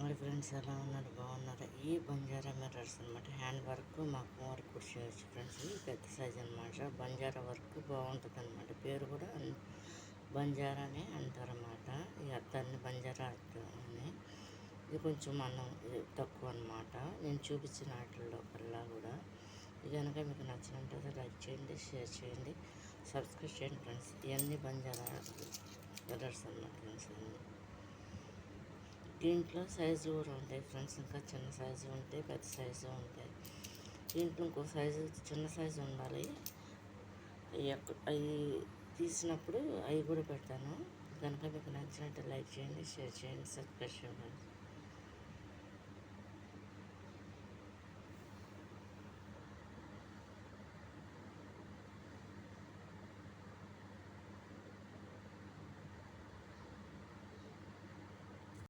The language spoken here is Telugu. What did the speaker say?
హాయ్ ఫ్రెండ్స్, ఎలా ఉన్నారు? బాగున్నారా? ఈ బంజారా మిర్రర్స్ అనమాట. హ్యాండ్ వర్క్ మాకు వర్క్ కూడా చేయొచ్చు ఫ్రెండ్స్. ఈ పెద్ద సైజ్ అనమాట. బంజారా వర్క్ బాగుంటుంది అనమాట. పేరు కూడా బంజారానే అంటారన్నమాట. ఈ అద్దాన్ని బంజారా అద్దం అని. ఇది కొంచెం మనం తక్కువ అనమాట. నేను చూపించిన వాటిల్లో కల్లా కూడా. ఇది కనుక మీకు నచ్చినట్లయితే లైక్ చేయండి, షేర్ చేయండి, సబ్స్క్రైబ్ చేయండి ఫ్రెండ్స్. ఇవన్నీ బంజారా మిర్రర్స్ అన్నమాట ఫ్రెండ్స్. దీంట్లో సైజు కూడా ఉంటాయి ఫ్రెండ్స్. ఇంకా చిన్న సైజు ఉంటాయి, పెద్ద సైజు ఉంటాయి. దీంట్లో ఇంకో సైజు చిన్న సైజు ఉండాలి. అవి తీసినప్పుడు అవి కూడా పెడతాను. కనుక మీకు నచ్చినట్టు లైక్ చేయండి, షేర్ చేయండి, సబ్స్క్రైబ్ చేయండి.